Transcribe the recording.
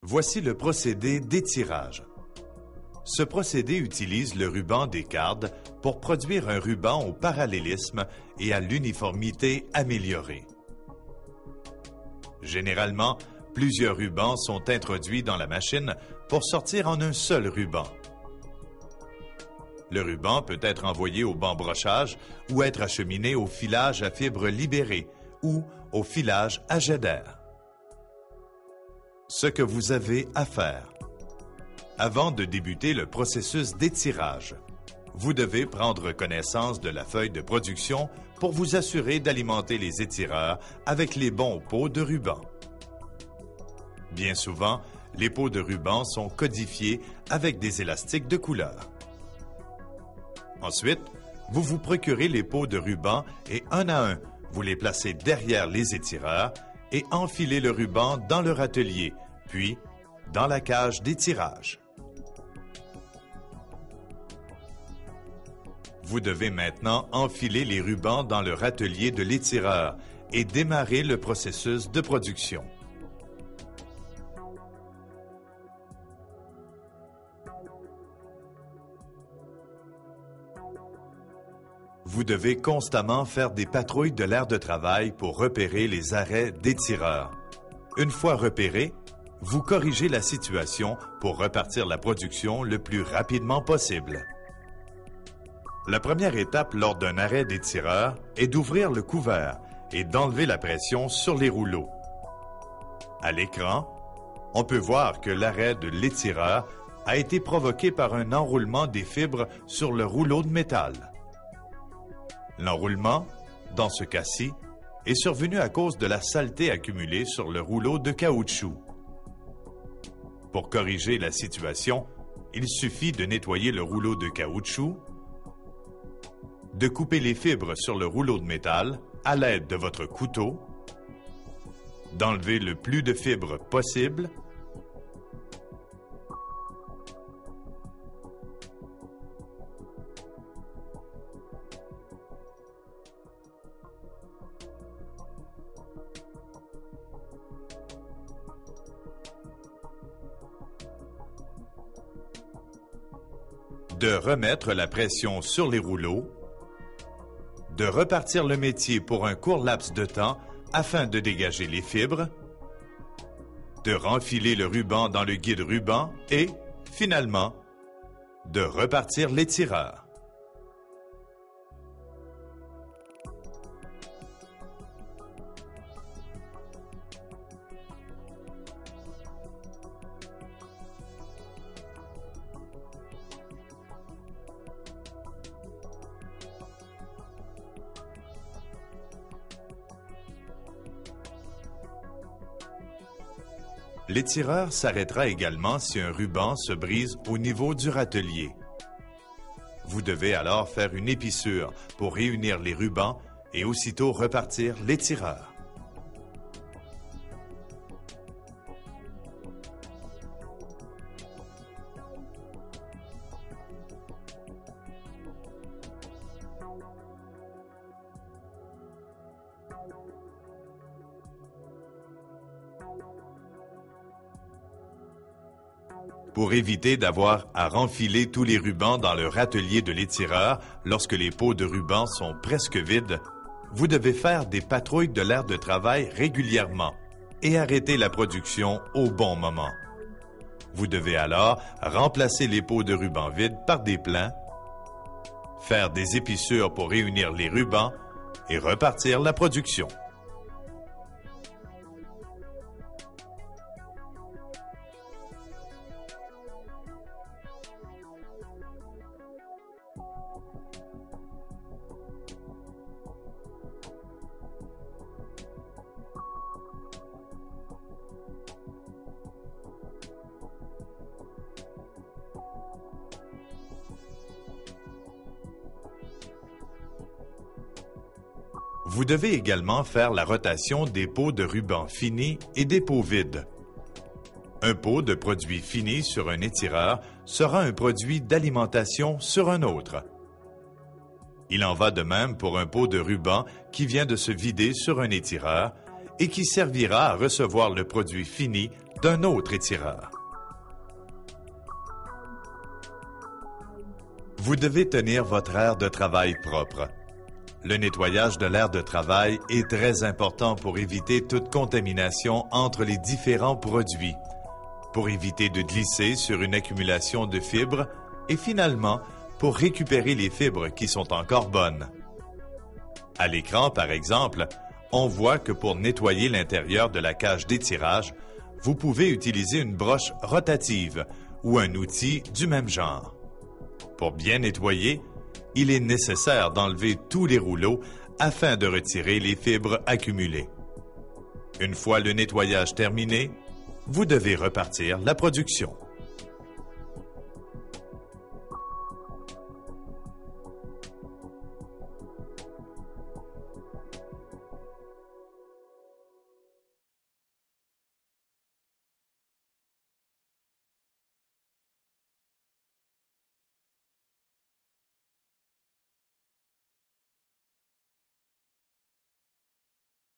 Voici le procédé d'étirage. Ce procédé utilise le ruban d'écarde pour produire un ruban au parallélisme et à l'uniformité améliorée. Généralement, plusieurs rubans sont introduits dans la machine pour sortir en un seul ruban. Le ruban peut être envoyé au banc brochage ou être acheminé au filage à fibres libérées ou au filage à jet d'air. Ce que vous avez à faire. Avant de débuter le processus d'étirage, vous devez prendre connaissance de la feuille de production pour vous assurer d'alimenter les étireurs avec les bons pots de ruban. Bien souvent, les pots de ruban sont codifiés avec des élastiques de couleur. Ensuite, vous vous procurez les pots de ruban et un à un, vous les placez derrière les étireurs et enfilez le ruban dans leur atelier, puis dans la cage d'étirage. Vous devez maintenant enfiler les rubans dans leur atelier de l'étireur et démarrer le processus de production. Vous devez constamment faire des patrouilles de l'aire de travail pour repérer les arrêts d'étireurs. Une fois repérés, vous corrigez la situation pour repartir la production le plus rapidement possible. La première étape lors d'un arrêt d'étireur est d'ouvrir le couvert et d'enlever la pression sur les rouleaux. À l'écran, on peut voir que l'arrêt de l'étireur a été provoqué par un enroulement des fibres sur le rouleau de métal. L'enroulement, dans ce cas-ci, est survenu à cause de la saleté accumulée sur le rouleau de caoutchouc. Pour corriger la situation, il suffit de nettoyer le rouleau de caoutchouc, de couper les fibres sur le rouleau de métal à l'aide de votre couteau, d'enlever le plus de fibres possible, de remettre la pression sur les rouleaux, de repartir le métier pour un court laps de temps afin de dégager les fibres, de renfiler le ruban dans le guide ruban et, finalement, de repartir l'étireur. L'étireur s'arrêtera également si un ruban se brise au niveau du râtelier. Vous devez alors faire une épissure pour réunir les rubans et aussitôt repartir l'étireur. Pour éviter d'avoir à renfiler tous les rubans dans le râtelier de l'étireur lorsque les pots de ruban sont presque vides, vous devez faire des patrouilles de l'aire de travail régulièrement et arrêter la production au bon moment. Vous devez alors remplacer les pots de ruban vides par des pleins, faire des épissures pour réunir les rubans et repartir la production. Vous devez également faire la rotation des pots de ruban finis et des pots vides. Un pot de produit fini sur un étireur sera un produit d'alimentation sur un autre. Il en va de même pour un pot de ruban qui vient de se vider sur un étireur et qui servira à recevoir le produit fini d'un autre étireur. Vous devez tenir votre aire de travail propre. Le nettoyage de l'aire de travail est très important pour éviter toute contamination entre les différents produits, pour éviter de glisser sur une accumulation de fibres et finalement pour récupérer les fibres qui sont encore bonnes. À l'écran, par exemple, on voit que pour nettoyer l'intérieur de la cage d'étirage, vous pouvez utiliser une broche rotative ou un outil du même genre. Pour bien nettoyer, il est nécessaire d'enlever tous les rouleaux afin de retirer les fibres accumulées. Une fois le nettoyage terminé, vous devez repartir la production.